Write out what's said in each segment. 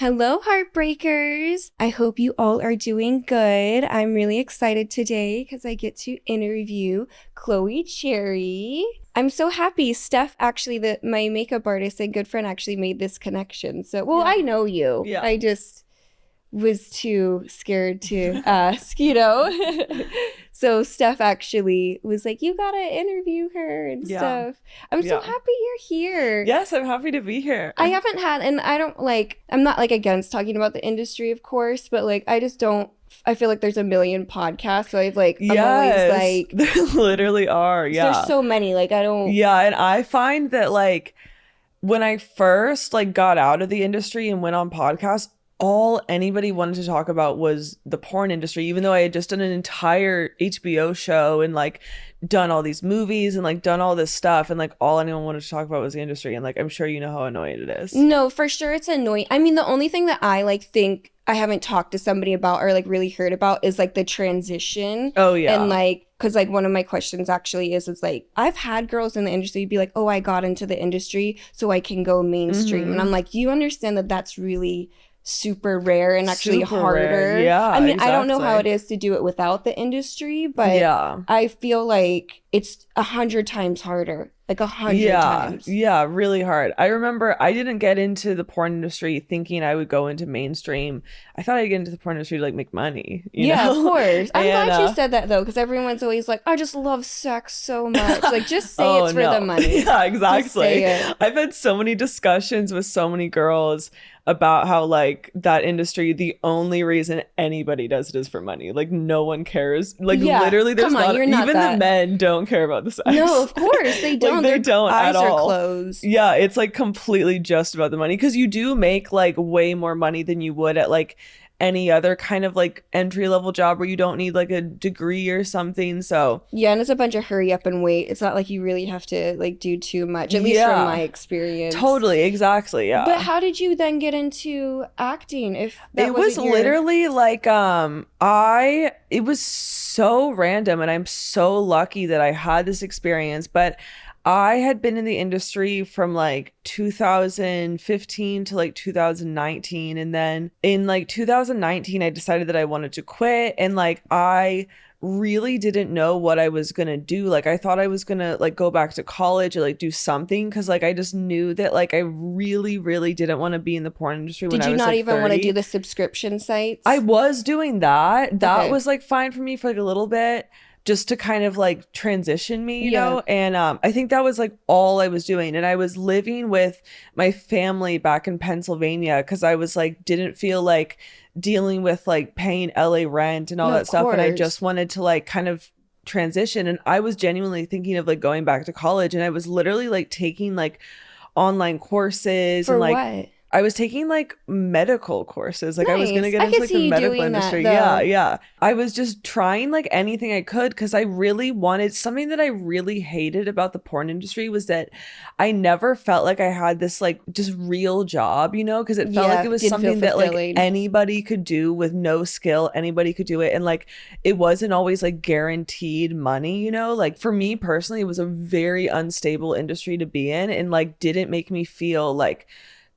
Hello, Heartbreakers. I hope you all are doing good. I'm really excited today because I get to interview Chole Cherry. I'm so happy. Steph, actually, my makeup artist and good friend, actually made this connection. So, well, I know you. Yeah. I just was too scared to ask, you know? So Steph actually was like, you gotta interview her and stuff. I'm so happy you're here. Yes, I'm happy to be here. I haven't had, and I'm not like against talking about the industry, of course, but like, I feel like there's a million podcasts. So I'm always like. There literally are. Yeah. There's so many. Like, I don't. Yeah. And I find that like when I first like got out of the industry and went on podcasts, all anybody wanted to talk about was the porn industry, even though I had just done an entire HBO show and like done all these movies and like done all this stuff, and like all anyone wanted to talk about was the industry. And like I'm sure you know how annoying it is. No, for sure it's annoying. I mean, the only thing that I like think I haven't talked to somebody about or like really heard about is like the transition. Oh yeah. And like, because like one of my questions actually is like, I've had girls in the industry be like, oh, I got into the industry so I can go mainstream. And I'm like, you understand that that's really super rare and actually Super harder. rare. Yeah, I mean, exactly. I don't know how it is to do it without the industry, but I feel like it's 100 times harder. Like 100 times. Yeah, really hard. I remember I didn't get into the porn industry thinking I would go into mainstream. I thought I'd get into the porn industry to like make money. You know? Of course. I'm glad you said that though, because everyone's always like, I just love sex so much. Like, just say it's for the money. Yeah, exactly. Just say it. I've had so many discussions with so many girls about how like that industry, the only reason anybody does it is for money. Like no one cares. Like literally there's not even the men don't care about the sex. No, of course they don't. Like, they don't eyes at all. Are closed. Yeah, it's like completely just about the money, because you do make like way more money than you would at like any other kind of like entry level job where you don't need like a degree or something. So yeah, and it's a bunch of hurry up and wait. It's not like you really have to like do too much, at least from my experience. Totally, exactly. Yeah. But how did you then get into acting? If that it was literally like it was so random, and I'm so lucky that I had this experience. But I had been in the industry from like 2015 to like 2019. And then in like 2019, I decided that I wanted to quit. And like, I really didn't know what I was going to do. Like, I thought I was going to like go back to college or like do something. Cause like, I just knew that like, I really, really didn't want to be in the porn industry when I was like 30. Did you not even want to do the subscription sites? I was doing that. That was like fine for me for like a little bit, just to kind of like transition me, you know? And I think that was like all I was doing. And I was living with my family back in Pennsylvania because I was like, didn't feel like dealing with like paying LA rent and all that stuff. And I just wanted to like kind of transition. And I was genuinely thinking of like going back to college. And I was literally like taking like online courses. For and like what? I was taking like medical courses. Like I was going to get I into could like see the you medical doing industry. that, Yeah. I was just trying like anything I could because I really wanted something. That I really hated about the porn industry was that I never felt like I had this like just real job, you know, because it felt like it was something that like anybody could do with no skill. Anybody could do it. And like it wasn't always like guaranteed money, you know, like for me personally, it was a very unstable industry to be in, and like didn't make me feel like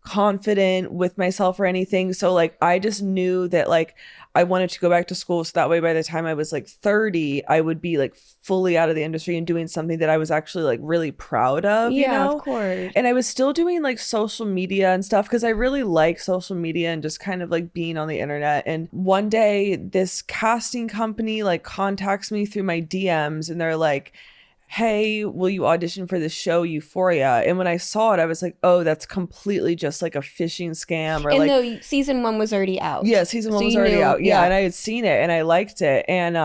confident with myself or anything. So like I just knew that like I wanted to go back to school, so that way by the time I was like 30 I would be like fully out of the industry and doing something that I was actually like really proud of, you know? Of course. And I was still doing like social media and stuff because I really like social media and just kind of like being on the internet. And one day this casting company like contacts me through my DMs and they're like, hey, will you audition for this show Euphoria? And when I saw it, I was like, oh, that's completely just like a phishing scam. Or and like, no, season 1 was already out. Yeah, season 1 was already out. Yeah, and I had seen it and I liked it. And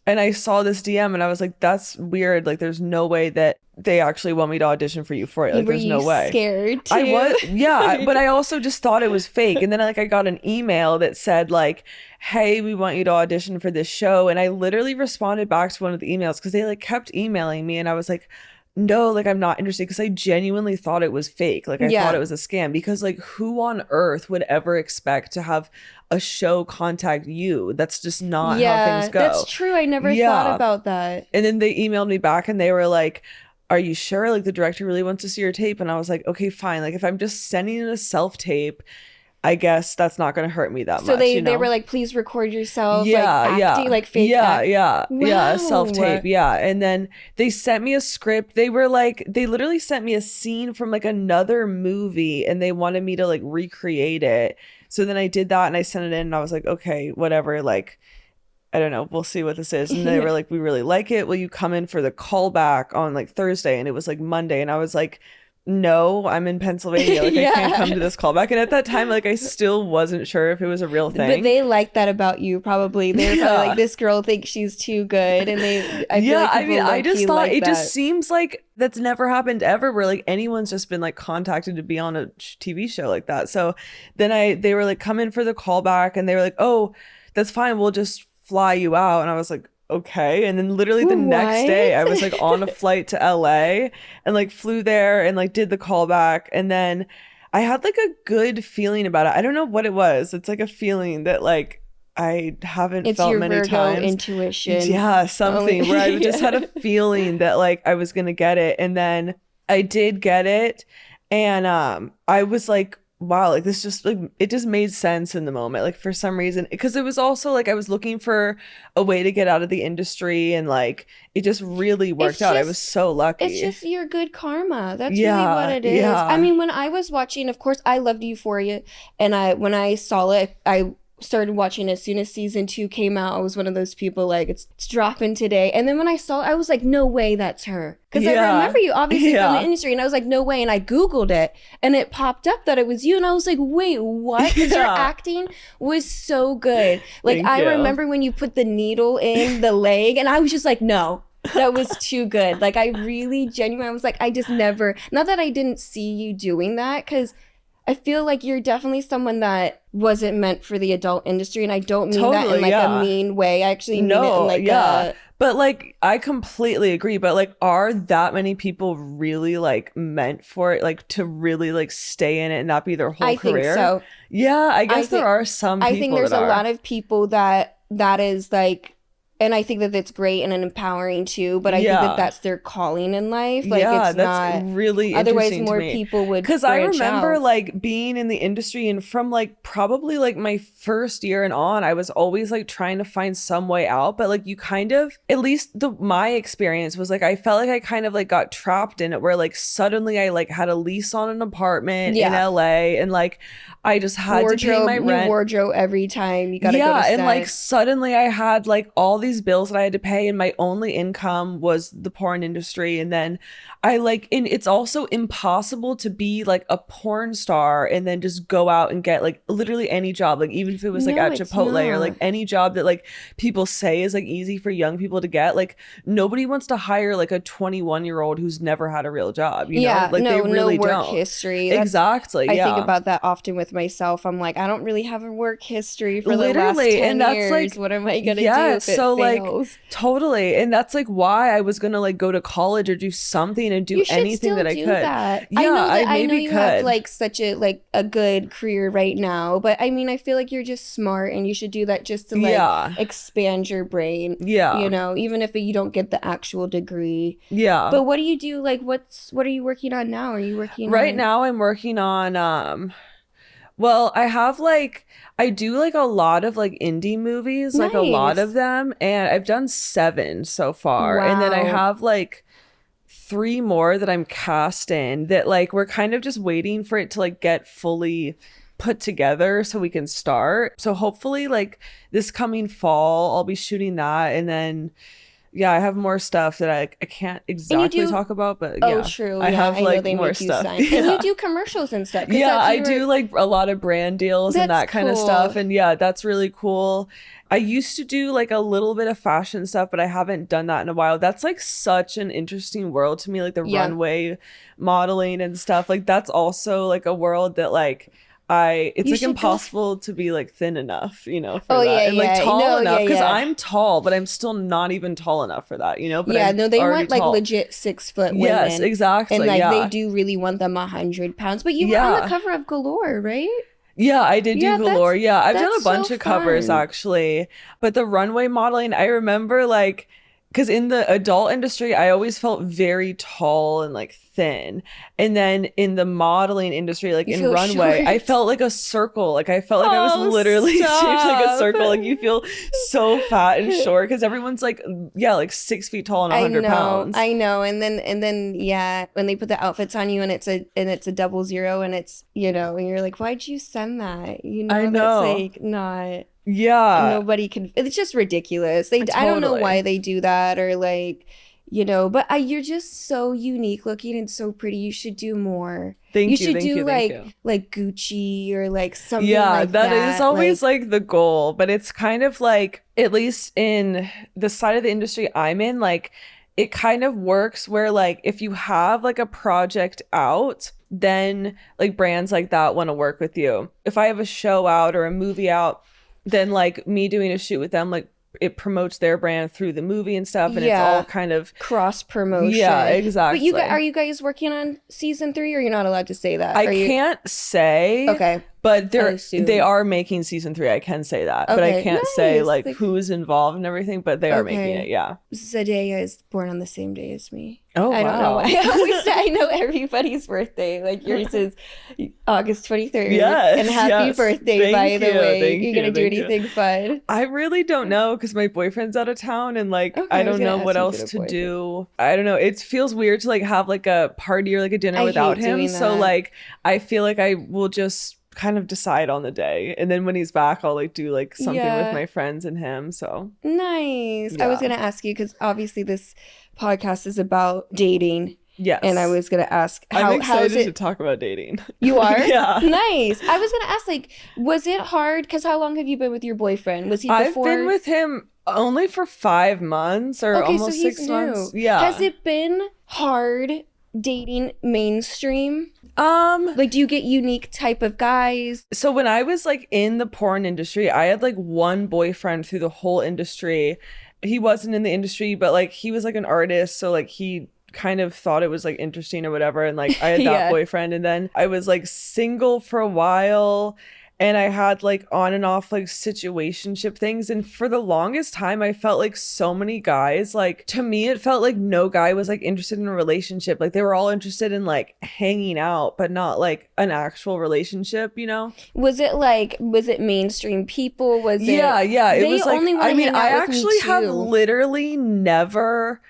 I saw this DM and I was like, that's weird. Like, there's no way that they actually want me to audition for Euphoria. Like, there's no way. Scared too? I was, yeah, but I also just thought it was fake. And then like I got an email that said like, hey, we want you to audition for this show. And I literally responded back to one of the emails because they like kept emailing me, and I was like, no, like I'm not interested, because I genuinely thought it was fake. Like I thought it was a scam, because like who on earth would ever expect to have a show contact you? That's just not how things go. That's true. I never thought about that. And then they emailed me back and they were like, are you sure? Like the director really wants to see your tape. And I was like, okay, fine. Like if I'm just sending in a self tape, I guess that's not going to hurt me that So much, they were like, please record yourself, like Yeah, acting, like fake act. yeah, Wow. self-tape, yeah. And then they sent me a script. They were like, they literally sent me a scene from like another movie and they wanted me to like recreate it. So then I did that and I sent it in and I was like, okay, whatever, like I don't know, we'll see what this is. And they were like, we really like it. Will you come in for the callback on like Thursday? And it was like Monday. And I was like, no, I'm in Pennsylvania. Like, I can't come to this callback. And at that time, like, I still wasn't sure if it was a real thing. But they like that about you, probably. They're probably like, this girl thinks she's too good. And I feel like I mean, I just thought like it that. just seems like that's never happened ever where like anyone's just been like contacted to be on a TV show like that. So then they were like, come in for the callback. And they were like, oh, that's fine. We'll just fly you out. And I was like, okay. And then literally the next day I was like on a flight to LA and like flew there and like did the callback. And then I had like a good feeling about it. I don't know what it was. It's like a feeling that like I haven't felt many Virgo times. Intuition. Yeah, something where I just had a feeling that like I was gonna get it. And then I did get it. And I was like, wow, like this just like it just made sense in the moment, like for some reason, because it was also like I was looking for a way to get out of the industry and like it just really worked out. I was so lucky. It's just your good karma. That's really what it is. I mean, when I was watching, of course I loved Euphoria, and when I saw it, I started watching as soon as season 2 came out. I was one of those people like it's dropping today, and then when I saw it, I was like, no way that's her, because I remember you obviously from the industry, and I was like, no way. And I googled it and it popped up that it was you, and I was like, wait, what? Because your acting was so good. Like I remember when you put the needle in the leg, and I was just like, no, that was too good. Like I really genuinely, I was like, I just never, not that I didn't see you doing that, because I feel like you're definitely someone that wasn't meant for the adult industry, and I don't mean that in like a mean way. I actually mean it in like a... But like I completely agree. But like, are that many people really like meant for it, like to really like stay in it and not be their whole career? I think so. Yeah, I guess there are some people. I think there's a lot of people that is like. And I think that that's great and empowering too, but I think that that's their calling in life. Like, it's that's not really otherwise interesting more to me. people would. Because I remember out. like being in the industry, and from like probably like my first year and on, I was always like trying to find some way out. But like you kind of, at least my experience was like I felt like I kind of like got trapped in it, where like suddenly I like had a lease on an apartment in LA, and like I just had to pay my rent. New wardrobe every time you gotta go to set. And like suddenly I had like all these bills that I had to pay, and my only income was the porn industry. And then I like, and it's also impossible to be like a porn star and then just go out and get like literally any job, like even if it was like at Chipotle or like any job that like people say is like easy for young people to get. Like nobody wants to hire like a 21-year-old who's never had a real job, you know? Like they really work don't. History. Exactly. I think about that often with myself. I'm like, I don't really have a work history for the last 10 and that's years. Like, what am I gonna do if it fails? Like totally. And that's like why I was gonna like go to college or do something and do anything that I could. That. I know you have like such a good career right now, but I mean I feel like you're just smart, and you should do that just to like expand your brain. You know, even if you don't get the actual degree. But what do you do? Like what are you working on now? Are you working right now? I'm working on well, I do like a lot of like indie movies, like a lot of them, and I've done 7 so far. And then I have like 3 more that I'm cast in that like we're kind of just waiting for it to like get fully put together so we can start. So hopefully like this coming fall I'll be shooting that, and then I have more stuff that I can't exactly talk about, but true. I have like more stuff. And you do commercials and stuff. I do like a lot of brand deals and that kind of stuff. And that's really cool. I used to do like a little bit of fashion stuff, but I haven't done that in a while. That's like such an interesting world to me, like the runway modeling and stuff. Like that's also like a world that like it's like impossible to be like thin enough, you know, for that. And like tall enough, because I'm tall, but I'm still not even tall enough for that, you know. But they want like legit 6 foot women. Yes, exactly. And like they do really want them 100 pounds. But you were on the cover of Galore, right? Yeah, I did do Galore. I've done a bunch of covers actually. But the runway modeling, I remember like because in the adult industry, I always felt very tall and like thin. And then in the modeling industry, like You in feel runway, short. I felt like a circle. Like I felt like I was Oh, literally shaped like a stop. circle. Like you feel so fat and short because everyone's like, yeah, like 6 feet tall and 100 pounds. I know. And then yeah, when they put the outfits on you and it's a double zero and it's, and you're like, why'd you send that? I That's know. like not Yeah, nobody can, it's just ridiculous. I don't know totally. why they do that or like, but you're just so unique looking and so pretty. You should do more. You Thank you, should thank do you, thank you. like Gucci or like something Yeah, like that is that. always like the goal, but it's kind of like, at least in the side of the industry I'm in, like it kind of works where like if you have like a project out, then like brands like that want to work with you. If I have a show out or a movie out, then like me doing a shoot with them, like it promotes their brand through the movie and stuff, and it's all Yeah, kind of, cross yeah, promotion. But are exactly. you guys working on season 3 or you're not allowed to say that? I Are you can't say, okay? but I they assume. are making season 3. I can say that, but I Okay, can't say nice. like Like who's involved and everything, but they are making it. okay. Yeah. Zendaya is born on the same day as me. Oh, I don't know why. wow. I always say I know everybody's birthday. Like yours is August 23rd. And Yes, happy yes. birthday, by Thank the you. way. Thank You you. gonna do Thank you. anything fun? I really don't know because my boyfriend's out of town and like Okay, I I was don't gonna know ask what you if you else had a to boyfriend. do. I don't know. It feels weird to like have like a party or like a dinner I without hate him. doing So that. like I feel like I will just kind of decide on the day. And then when he's back, I'll like do like something with Yeah. my friends and him. So Nice. I was yeah. gonna ask you because obviously this podcast is about dating, and I Yes. was gonna ask I'm how's excited to it? talk about dating. You are? Yeah. Nice. I was gonna ask, like, was it hard? Because how long have you been with your boyfriend? Was he I've been before? with him only for 5 months or Okay, so almost he's 6 months. new. Has Yeah. it been hard dating mainstream? Um, Like, do you get unique type of guys? so when I was like in the porn industry, I had like one boyfriend through the whole industry. He wasn't in the industry, but like he was like an artist, so like he kind of thought it was like interesting or whatever, and like I had that Yeah. boyfriend, and then I was like single for a while, and I had like on and off like situationship things, and for the longest time I felt like so many guys, like to me it felt like no guy was like interested in a relationship. Like they were all interested in like hanging out, but not like an actual relationship, you know? Was it mainstream people? Was Yeah, it yeah. It they was like, only want I to mean, hang I out with me actually have too? literally never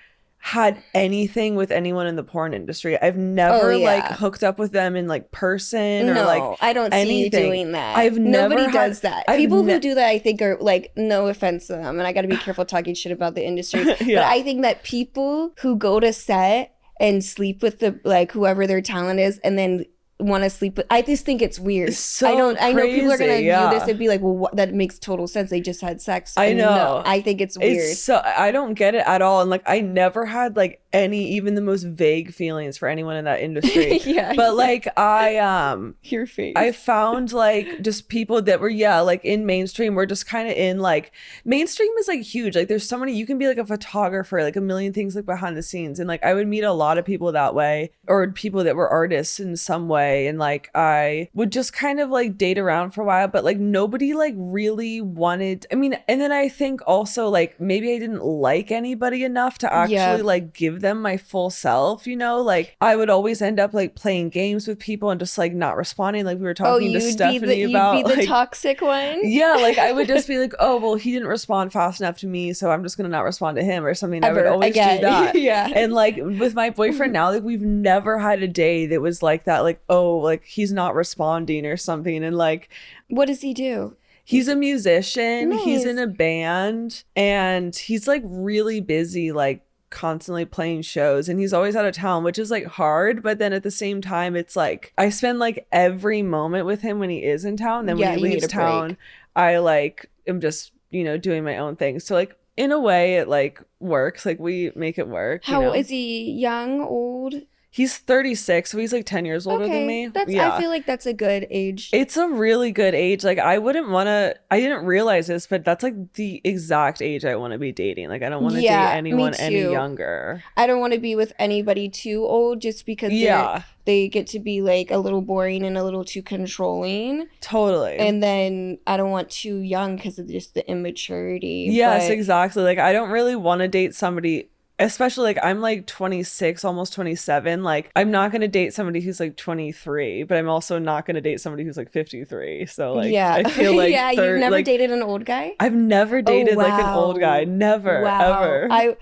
had anything with anyone in the porn industry. I've Oh never like yeah. hooked up with them in like person or like No, I don't see you anything. doing that. I've Nobody never had, does that. I've People who ne do that, I think, are like, no offense to them, and I got to be careful talking shit about the industry. But yeah. I think that people who go to set and sleep with the like whoever their talent is, and then want to sleep with, I just think it's weird. It's so I know people are gonna crazy, view this yeah. and be like, well, that makes total sense. They just had sex. I And no, know. I think it's weird. It's so, I don't get it at all. And like I never had like any even the most vague feelings for anyone in that industry. Yeah, But like your face. I found like just people that were, yeah, like in mainstream, we're just kind of in like mainstream is like huge. Like there's so many, you can be like a photographer, like a million things like behind the scenes. And like I would meet a lot of people that way, or people that were artists in some way. And like I would just kind of like date around for a while, but like nobody like really wanted, I mean, and then I think also like maybe I didn't like anybody enough to actually Yeah. like give them my full self, you know? Like I would always end up like playing games with people and just like not responding, like we were Oh, talking to Stephanie about. you'd be the Like, toxic one. yeah, like I would just be like, oh well, he didn't respond fast enough to me, so I'm just gonna not respond to him or something. I would Ever always again. do that. Yeah. And like with my boyfriend now, like we've never had a day that was like that, like, oh, like he's not responding or something. And like What does he do? he's a musician, he's Nice. in a band, and he's like really busy, like constantly playing shows, and he's always out of town, which is like hard, but then at the same time it's like I spend like every moment with him when he is in town. Then Yeah, when he you need leaves a break. town, I like am just, you know, doing my own thing. So like in a way it like works, like we make it work, you How know? is he? Young, old? He's 36, so he's like 10 years older than me. That's Yeah. I feel like that's a good age. It's a really good age. Like I didn't realize this, but that's like the exact age I want to be dating. Like I don't want to date anyone any younger. I don't want to be with anybody too old just because they get to be like a little boring and a little too controlling. Totally. And then I don't want too young because of just the immaturity. Yes, exactly. Like I don't really want to date somebody, especially like I'm like 26, almost 27. Like I'm not going to date somebody who's like 23, but I'm also not going to date somebody who's like 53. So like I feel like you've never dated an old guy? I've never dated like an old guy. Never, ever.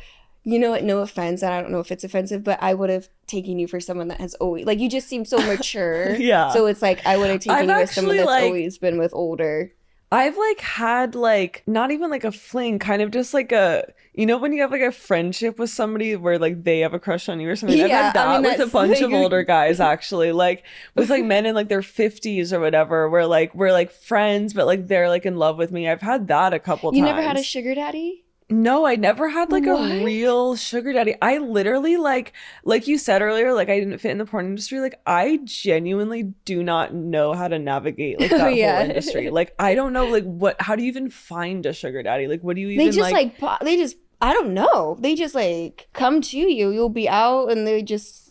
You know what? No offense, and I don't know if it's offensive, but I would have taken you for someone that has always, like, you just seem so mature. Yeah. So it's like I would have taken you as someone that's always been with older. I've like had like not even like a fling, kind of just like a, you know, when you have like a friendship with somebody where like they have a crush on you or something. I've had that with a bunch of older guys, actually, like with like men in like their 50s or whatever, where like we're like friends, but like they're like in love with me. I've had that a couple times. You never had a sugar daddy? No, I never had like a real sugar daddy. I literally like you said earlier, like I didn't fit in the porn industry. Like I genuinely do not know how to navigate like that whole industry. Like I don't know like how do you even find a sugar daddy? Like what do you even I don't know. They just like come to you. You'll be out and they just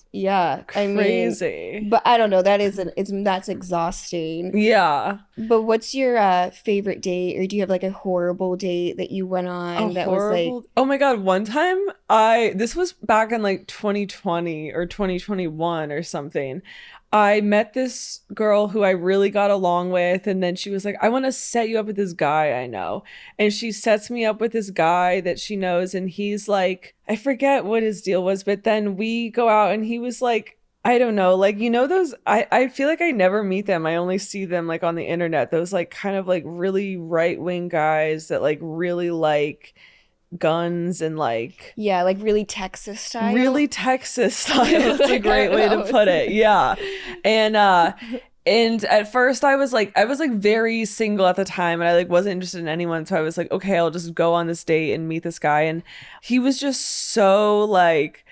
crazy. But I don't know. That's exhausting. Yeah. But what's your favorite date, or do you have like a horrible date that you went on was like? Oh my God! One time, this was back in like 2020 or 2021 or something. I met this girl who I really got along with, and then she was like, I want to set you up with this guy I know. And she sets me up with this guy that she knows, and he's like, I forget what his deal was, but then we go out and he was like, I don't know, like, you know, those, I feel like I never meet them. I only see them like on the internet, those like kind of like really right-wing guys that like really like guns and like like really Texas style. That's a great way to put it. Yeah. And at first I was like very single at the time, and I like wasn't interested in anyone, so I was like, okay, I'll just go on this date and meet this guy. And he was just so like,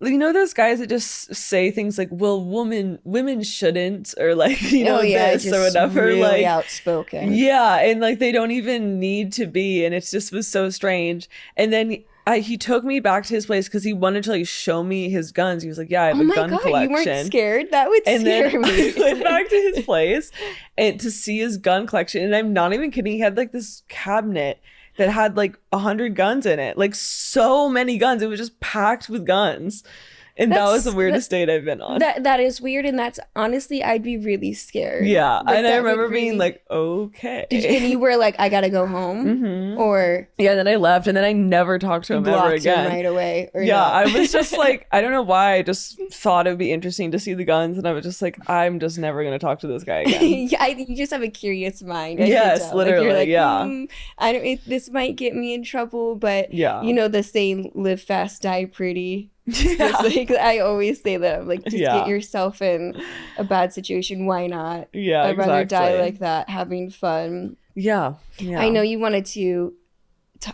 you know, those guys that just say things like, well, women shouldn't, or like, you know, this or whatever, really like outspoken. Yeah. And like they don't even need to be. And it's just was so strange. And then he took me back to his place because he wanted to like show me his guns. He was like, yeah, I have a gun collection. You weren't scared? That would scare me. I went back to his place and to see his gun collection. And I'm not even kidding. He had like this cabinet that had like 100 guns in it, like so many guns. It was just packed with guns. And that was the weirdest date I've been on. That is weird, and that's honestly, I'd be really scared. Yeah, like, and I remember being like, okay. And you were like, I gotta go home, or yeah. Then I left, and then I never talked to him ever again. Him right away. Or yeah, I was just like, I don't know why. I just thought it would be interesting to see the guns, and I was just like, I'm just never gonna talk to this guy again. Yeah, you just have a curious mind. Yes, literally. Like, yeah. I don't. This might get me in trouble, but yeah, you know the saying, "Live fast, die pretty." Yeah. Like, I always say that. I'm like, just get yourself in a bad situation. Why not? Yeah, I'd rather die like that, having fun. Yeah. I know you wanted to.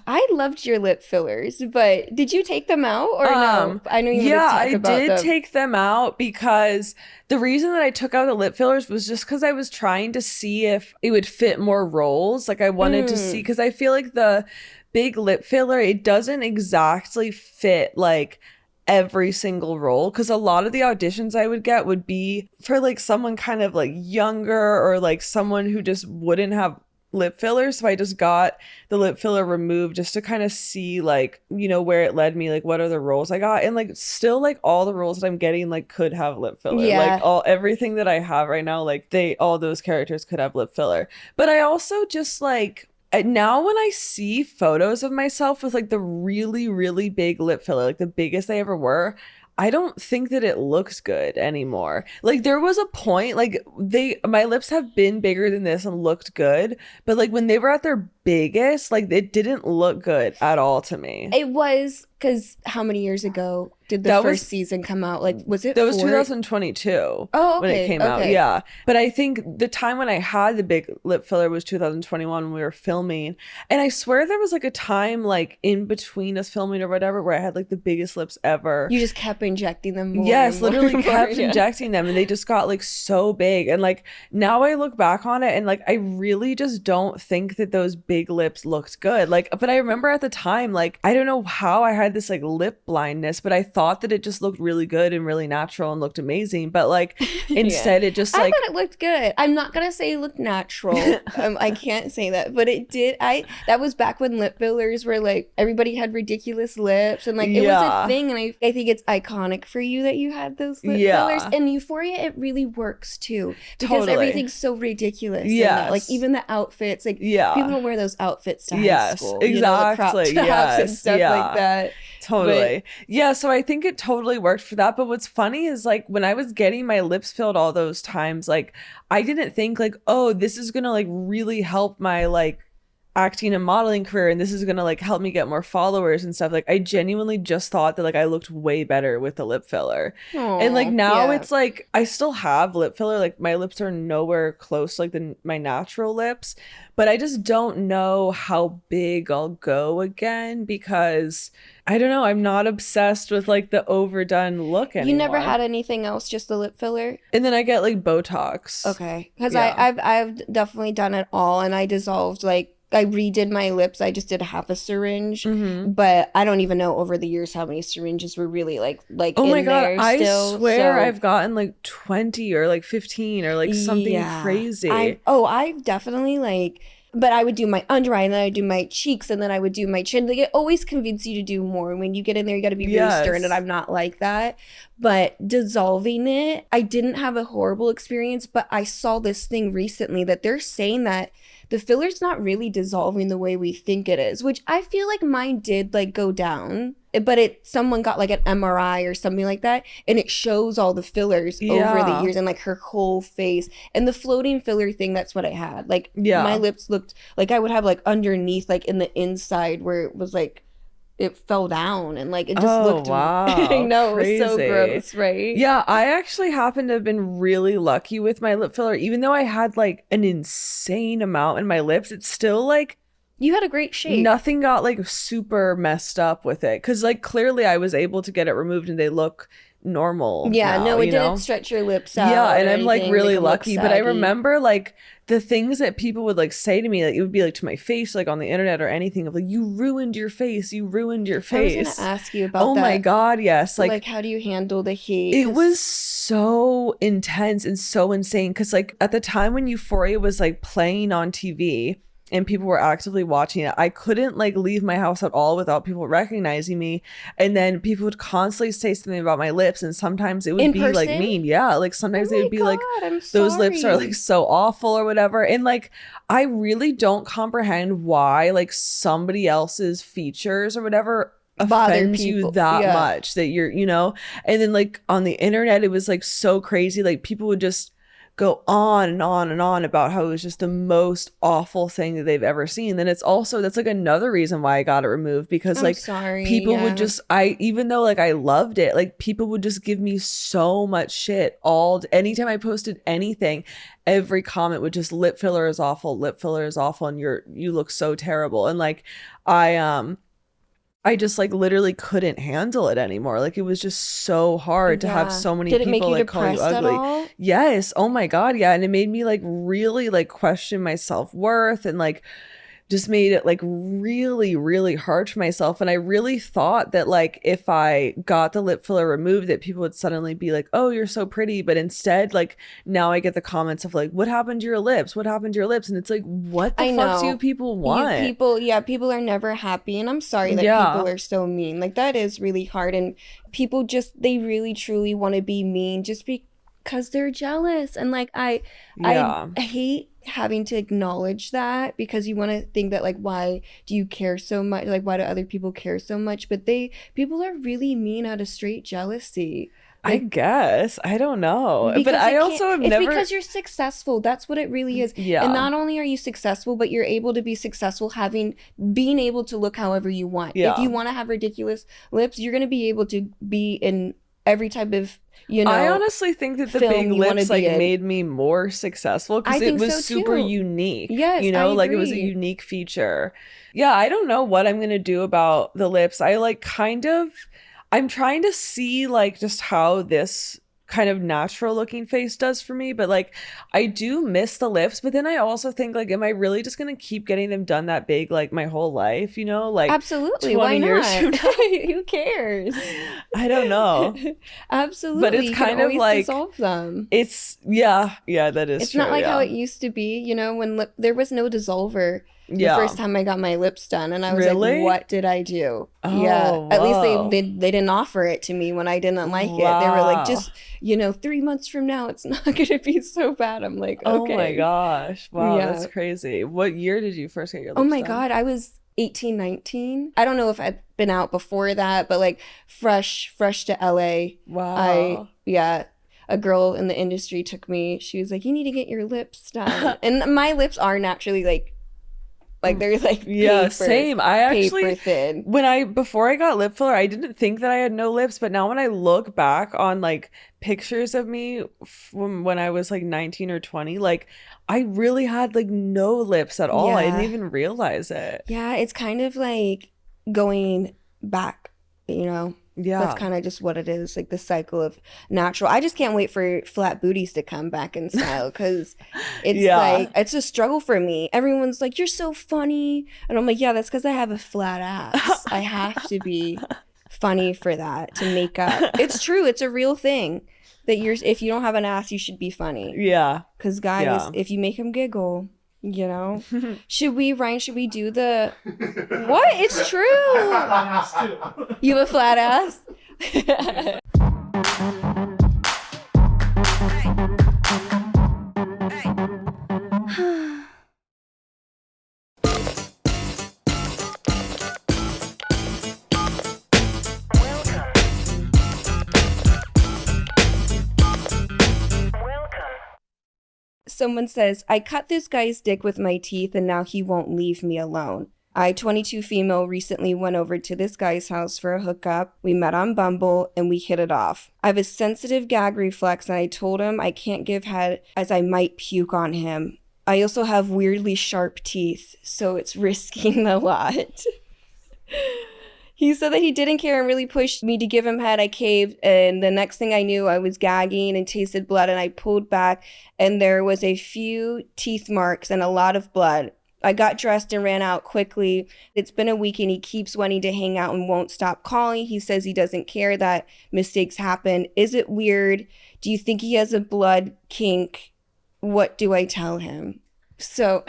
I loved your lip fillers, but did you take them out or no? I know you wanted to talk about them. I did take them out because the reason that I took out the lip fillers was just because I was trying to see if it would fit more roles. Like I wanted to see, because I feel like the big lip filler, it doesn't exactly fit like every single role, because a lot of the auditions I would get would be for like someone kind of like younger, or like someone who just wouldn't have lip filler. So I just got the lip filler removed just to kind of see like, you know, where it led me, like what are the roles I got. And like still like all the roles that I'm getting like could have lip filler. Like everything that I have right now, like all those characters could have lip filler. But I also just like, now when I see photos of myself with like the really, really big lip filler, like the biggest they ever were, I don't think that it looks good anymore. Like there was a point, like my lips have been bigger than this and looked good, but like when they were at their biggest, like it didn't look good at all to me. It was, because how many years ago? did the That first was season come out? Like, was it that was 4? 2022 Oh, when it okay, came out. okay. Yeah. But I think the time when I had the big lip filler was 2021 when we were filming. And I swear there was like a time like in between us filming or whatever where I had like the biggest lips ever. You just kept injecting them more. Yes, and more literally and more, kept yeah. injecting them and they just got like so big. And like now I look back on it and like I really just don't think that those big lips looked good. Like, but I remember at the time, like, I don't know how I had this like lip blindness, but I thought that it just looked really good and really natural and looked amazing. But like instead it just I like thought it looked good. I'm not gonna say it looked natural. I can't say that, but it did. That was back when lip fillers were like everybody had ridiculous lips and like it was a thing. And I think it's iconic for you that you had those lip fillers. And Euphoria, it really works too because everything's so ridiculous. Yes, like even the outfits, like people don't wear those outfits to high yes, school. exactly. You know, the crop tops and stuff like that. Totally. Yeah, so I think it totally worked for that. But what's funny is like when I was getting my lips filled all those times, like I didn't think like, oh, this is gonna like really help my like acting and modeling career and this is gonna like help me get more followers and stuff. Like I genuinely just thought that like I looked way better with the lip filler. Aww, and like now it's like I still have lip filler, like my lips are nowhere close like my natural lips, but I just don't know how big I'll go again because I don't know, I'm not obsessed with like the overdone look anymore. You never had anything else, just the lip filler? And then I get like Botox. Okay, because I've definitely done it all, and I dissolved like I redid my lips. I just did half a syringe, but I don't even know over the years how many syringes were really like oh my in god there I still. swear I've gotten like 20 or like 15 or like something crazy. I've definitely like, but I would do my under eye and then I would do my cheeks and then I would do my chin. Like it always convinces you to do more. When you get in there, you got to be really stern, and I'm not like that. But dissolving it, I didn't have a horrible experience, but I saw this thing recently that they're saying that the filler's not really dissolving the way we think it is, which I feel like mine did like go down. But someone got like an MRI or something like that, and it shows all the fillers over the years and like her whole face. And the floating filler thing, that's what I had. Like my lips looked like I would have like underneath, like in the inside where it was like it fell down and like it just looked I know, crazy. It was so gross, right? Yeah, I actually happen to have been really lucky with my lip filler. Even though I had like an insane amount in my lips, it's still like you had a great shape. Nothing got like super messed up with it because like clearly I was able to get it removed and they look normal. Yeah, now, no, it didn't stretch your lips out. Yeah, and I'm like really lucky. But I saggy. remember like the things that people would like say to me, like it would be like to my face, like on the internet or anything, of like, you ruined your face, you ruined your face. I was gonna ask you about that. Oh my god, yes. Like how do you handle the hate? It was so intense and so insane because like at the time when Euphoria was like playing on TV and people were actively watching it, I couldn't like leave my house at all without people recognizing me. And then people would constantly say something about my lips, and sometimes it would be like mean. Yeah, like sometimes they would be like, those lips are like so awful or whatever. And like I really don't comprehend why like somebody else's features or whatever offends you that much that you're, you know. And then like on the internet it was like so crazy, like people would just go on and on and on about how it was just the most awful thing that they've ever seen. Then it's also, that's like another reason why I got it removed, because like people would just, even though like I loved it, like people would just give me so much shit anytime I posted anything. Every comment would just, lip filler is awful, lip filler is awful, and you look so terrible. And like I just like literally couldn't handle it anymore. Like it was just so hard to have so many people like call you ugly. Yes. Oh my God. Yeah. And it made me like really like question my self-worth, and like just made it like really, really hard for myself. And I really thought that like if I got the lip filler removed that people would suddenly be like, oh, you're so pretty. But instead, like now I get the comments of like, what happened to your lips? What happened to your lips? And it's like, what the fuck do people want? People are never happy. And I'm sorry that people are so mean. Like that is really hard. And people just, they really truly want to be mean just because they're jealous. And like I hate having to acknowledge that, because you want to think that like, why do you care so much? Like, why do other people care so much? But people are really mean out of straight jealousy. I guess. I don't know. But Because I also have it's never. because you're successful. That's what it really is. Yeah. And not only are you successful, but you're able to be successful being able to look however you want. Yeah. If you want to have ridiculous lips, you're going to be able to be in every type of, I honestly think that the big lips like made me more successful because it was super unique. Yes, you know, I like agree. It was a unique feature. Yeah, I don't know what I'm gonna do about the lips. I'm trying to see like just how this kind of natural looking face does for me, but like I do miss the lips, but then I also think like am I really just gonna keep getting them done that big like my whole life, you know, like absolutely 20 why years not? from now? Who cares? I don't know. Absolutely, but it's kind of like dissolve them. It's yeah that is it's true. Not like how it used to be, you know, when there was no dissolver the first time I got my lips done, and I was like, what did I do? At least they didn't offer it to me when I didn't like it. They were like, just 3 months from now it's not gonna be so bad. I'm like, okay. Oh my gosh, wow. That's crazy. What year did you first get your lips done? God, I was 18, 19. I don't know if I'd been out before that, but like fresh to LA. Wow. A girl in the industry took me. She was like, you need to get your lips done. And my lips are naturally like they're like same. I actually paper thin. Before I got lip filler, I didn't think that I had no lips, but now when I look back on like pictures of me from when I was like 19 or 20, like I really had like no lips at all. I didn't even realize it. Yeah, it's kind of like going back, you know. Yeah, that's kind of just what it is, like the cycle of natural. I just can't wait for flat booties to come back in style, because it's like it's a struggle for me. Everyone's like, you're so funny, and I'm like, yeah, that's because I have a flat ass. I have to be funny for that to make up. It's true. It's a real thing that if you don't have an ass, you should be funny. Yeah, because guys, if you make them giggle, you know. Should we do the what? It's true. You have a flat ass. Someone says, I cut this guy's dick with my teeth and now he won't leave me alone. I, 22 female, recently went over to this guy's house for a hookup. We met on Bumble and we hit it off. I have a sensitive gag reflex and I told him I can't give head as I might puke on him. I also have weirdly sharp teeth, so it's risking a lot. He said that he didn't care and really pushed me to give him head. I caved, and the next thing I knew, I was gagging and tasted blood, and I pulled back, and there was a few teeth marks and a lot of blood. I got dressed and ran out quickly. It's been a week, and he keeps wanting to hang out and won't stop calling. He says he doesn't care that mistakes happen. Is it weird? Do you think he has a blood kink? What do I tell him? So,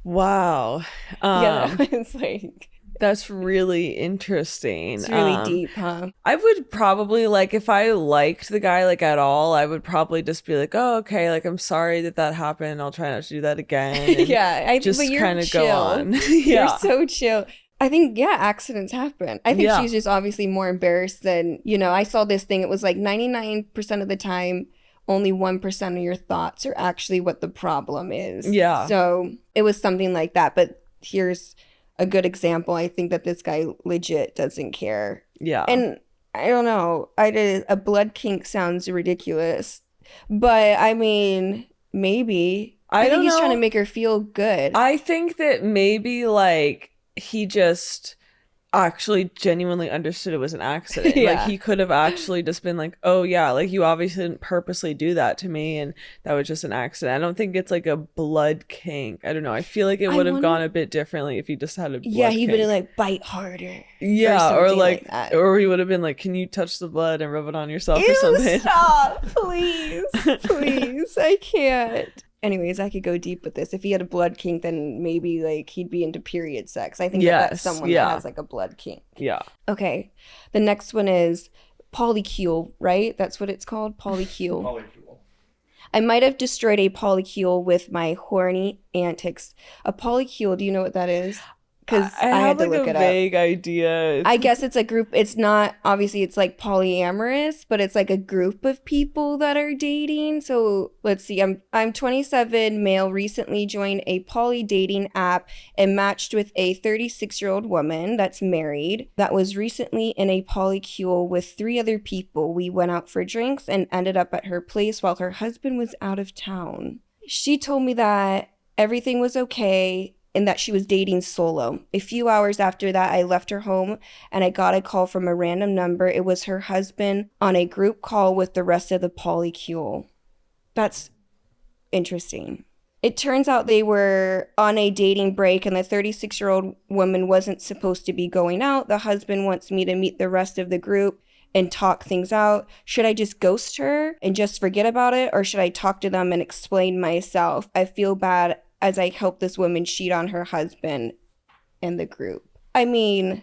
wow. It's like... That's really interesting. It's really deep, huh? I would probably, like, if I liked the guy, like, at all, I would probably just be like, oh, okay, like, I'm sorry that happened. I'll try not to do that again. Yeah, just kind of go on. You're so chill. I think, accidents happen. I think she's just obviously more embarrassed than, I saw this thing. It was like 99% of the time, only 1% of your thoughts are actually what the problem is. Yeah. So it was something like that. But here's a good example. I think that this guy legit doesn't care. Yeah. And I don't know. A blood kink sounds ridiculous, but I mean, maybe. I think he's trying to make her feel good. I think that maybe like he just actually genuinely understood it was an accident. Like he could have actually just been like, oh yeah, like you obviously didn't purposely do that to me and that was just an accident. I don't think it's like a blood kink. I don't know. I feel like it would have gone a bit differently if he just had a blood kink. He'd been like, bite harder. Yeah, or like that. Or he would have been like, can you touch the blood and rub it on yourself or something? Stop, please. Please. I can't. Anyways, I could go deep with this. If he had a blood kink, then maybe like he'd be into period sex. I think that's someone that has like a blood kink. Yeah. Okay. The next one is polycule, right? That's what it's called? Polycule. Polycule. I might have destroyed a polycule with my horny antics. A polycule, do you know what that is? because I I have had to like look a it up. vague idea. I guess it's a group. It's not, obviously, it's like polyamorous, but it's like a group of people that are dating. So let's see. I'm 27, male, recently joined a poly dating app and matched with a 36-year-old woman that's married that was recently in a polycule with 3 other people. We went out for drinks and ended up at her place while her husband was out of town. She told me that everything was okay and that she was dating solo. A few hours after that, I left her home and I got a call from a random number. It was her husband on a group call with the rest of the polycule. That's interesting. It turns out they were on a dating break and the 36-year-old woman wasn't supposed to be going out. The husband wants me to meet the rest of the group and talk things out. Should I just ghost her and just forget about it, or should I talk to them and explain myself? I feel bad as I help this woman cheat on her husband and the group. I mean,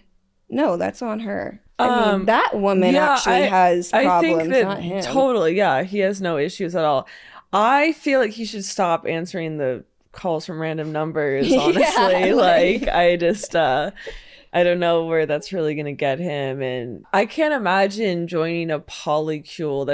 no, that's on her. I mean, that woman actually has problems, I think that not him. totally, yeah, he has no issues at all. I feel like he should stop answering the calls from random numbers, honestly. Yeah, like I just I don't know where that's really gonna get him. And I can't imagine joining a polycule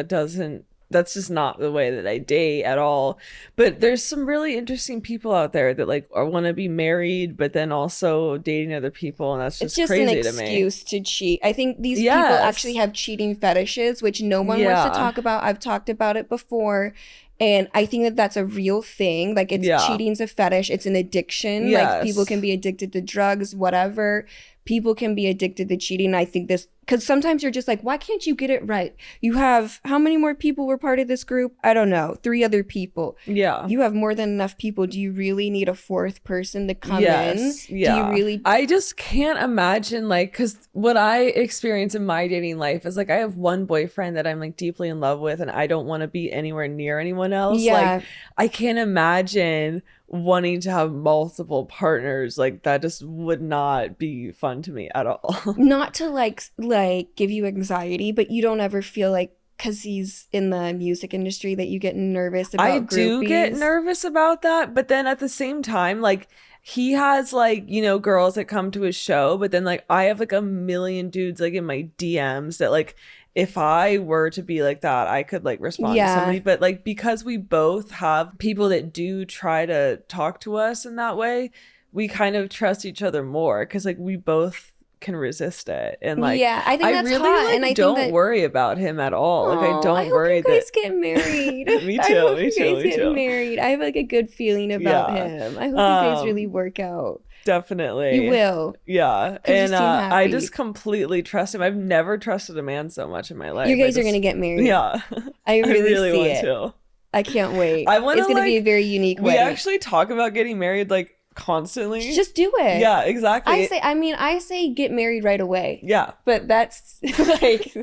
that's just not the way that I date at all. But there's some really interesting people out there that like want to be married, but then also dating other people, and that's It's just just an crazy to me. excuse to cheat. I think these Yes. people actually have cheating fetishes, which no one wants Yeah. to talk about. I've talked about it before. And I think that that's a real thing. Like, it's Yeah. cheating's a fetish. It's an addiction. Yes. Like, people can be addicted to drugs, whatever. People can be addicted to cheating. I think this, because sometimes you're just like, why can't you get it right? You have, how many more people were part of this group? I don't know. 3 other people. Yeah. You have more than enough people. Do you really need a 4th person to come in? Yes. Yeah. Do you really? I just can't imagine, like, because what I experience in my dating life is like I have one boyfriend that I'm like deeply in love with, and I don't want to be anywhere near anyone else. Yeah. Like, I can't imagine wanting to have multiple partners. Like, that just would not be fun to me at all. Not to like give you anxiety, but you don't ever feel like, because he's in the music industry, that you get nervous about I do get groupies? nervous about that, but then at the same time, like, he has like, you know, girls that come to his show, but then like I have like a million dudes like in my DMs that like if I were to be like that, I could like respond to somebody. But like because we both have people that do try to talk to us in that way, we kind of trust each other more because like we both can resist it. And like Yeah, I think I that's really hot, like and I think don't that- worry about him at all. Like I Aw, don't I hope worry you guys that get married. Me I too, hope me you too, guys me get too. married. I have like a good feeling about Yeah. him. I hope you guys really work out. Definitely. You will. Yeah. 'Cause you And seem I happy. just completely trust him. I've never trusted a man so much in my life. You guys I are gonna just- get married. Yeah. I really see want it. to. I can't wait. I wanna, It's gonna be a like- very unique We wedding. actually talk about getting married like constantly. Just do it. Yeah, exactly. I say get married right away. Yeah. But that's like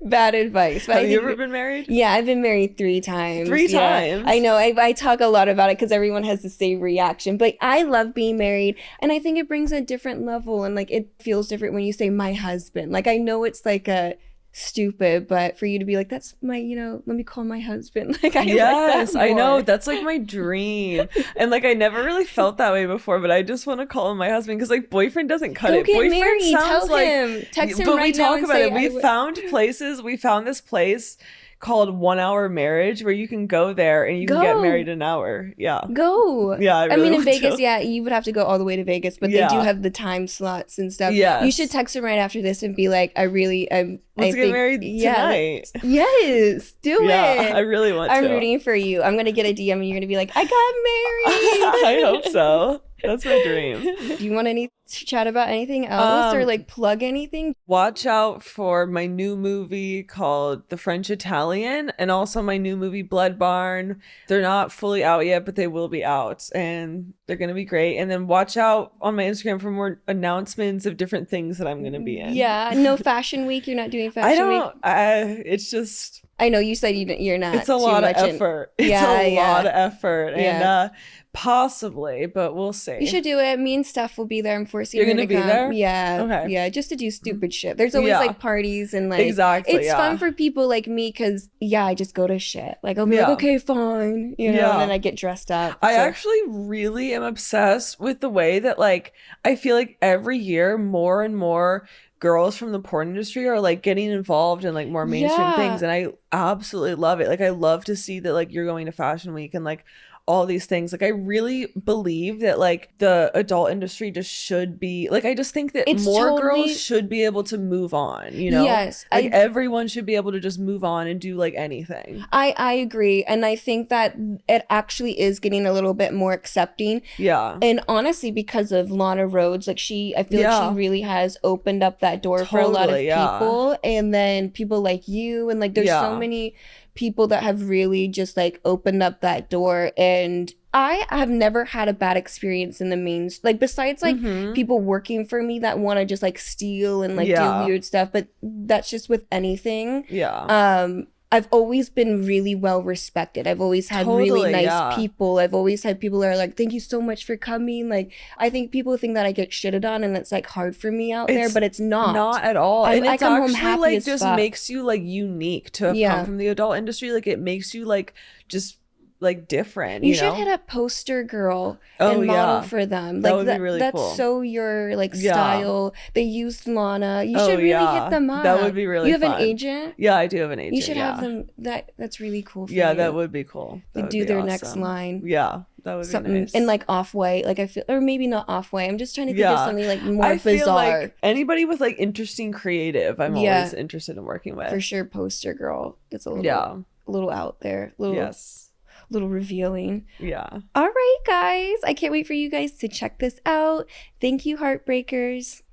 bad advice. But Have I you think- ever been married? Yeah, I've been married 3 times. 3 Yeah. times? I know. I talk a lot about it because everyone has the same reaction. But I love being married. And I think it brings a different level. And like it feels different when you say my husband. Like I know it's like a stupid, but for you to be like, that's my, let me call my husband. Like I Yes, like that I know. more. That's like my dream. And like I never really felt that way before, but I just want to call him my husband because like boyfriend doesn't cut Go it. get Boyfriend married. sounds Tell like him. Text him but right we now talk and about say, it. We I would- found places. We found this place called 1 Hour Marriage where you can go there and you can get Go. married in an hour. Yeah. Go. Yeah, I I really mean, in want Vegas, to. yeah, you would have to go all the way to Vegas, but they do Yeah. have the time slots and stuff. Yes. You should text him right after this and be like, Let's get married tonight. Yes, do Yeah, it. I really want I'm to. rooting for you. I'm gonna get a DM and you're gonna be like, I got married. I hope so. That's my dream. Do you want to chat about anything else or like plug anything? Watch out for my new movie called The French Italian and also my new movie Blood Barn. They're not fully out yet, but they will be out and they're going to be great. And then watch out on my Instagram for more announcements of different things that I'm going to be in. Yeah, no Fashion Week. You're not doing I Fashion Week. don't, it's just, I know you said you're not. it's a too lot of much in- effort. Yeah, It's a yeah. lot of effort. Yeah. And possibly, but we'll see. You should do it. Me and Steph will be there. I'm forcing You're her gonna to be come. there? Yeah, Okay. yeah, just to do stupid shit. There's always Yeah. like parties and like Exactly, it's yeah. fun for people like me because I just go to shit. Like I'll be like, Yeah. okay, fine, you know, Yeah. and then I get dressed up. I So- actually really am obsessed with the way that like I feel like every year more and more girls from the porn industry are like getting involved in like more mainstream Yeah. things, and I absolutely love it. Like I love to see that like you're going to Fashion Week and like all these things. Like I really believe that like the adult industry just should be like, I just think that It's more totally- girls should be able to move on, you know? Yes, like everyone should be able to just move on and do like anything. I agree, and I think that it actually is getting a little bit more accepting. Yeah. And honestly, because of Lana Rhoades, like I feel like Yeah. she really has opened up that door for a lot of Totally, yeah. people. And then people like you, and like there's so Yeah. many people that have really just like opened up that door. And I have never had a bad experience in the mains, like besides like Mhm. people working for me that want to just like steal and like Yeah. do weird stuff. But that's just with anything. Yeah. I've always been really well respected. I've always had really Totally, nice yeah. people. I've always had people that are like, thank you so much for coming. Like, I think people think that I get shitted on and it's like hard for me out there, It's but it's not. Not at all. I- And I it's come home actually happy like as just fuck. makes you like unique to have Yeah. come from the adult industry. Like it makes you like just like different, You you should know? hit up Poster Girl Oh, and model yeah. for them. That Like would be really that's cool. so your like Yeah. style. They used Lana. You Oh, should really yeah. hit them up. That would be really You have fun. an agent? Yeah, I do have an agent. You should yeah. have them. That's really cool for Yeah, you. that would be cool. That They would do be their next awesome. line. Yeah, that would Something be nice. and like off-white, like I feel, or maybe not off-white. I'm just trying to think of Yeah. something like more I feel bizarre. like anybody with like interesting creative, I'm Yeah. always interested in working with. For sure, Poster Girl. It's a little, Yeah. a little out there, little, Yes. little revealing. Yeah. All right, guys. I can't wait for you guys to check this out. Thank you, Heartbreakers.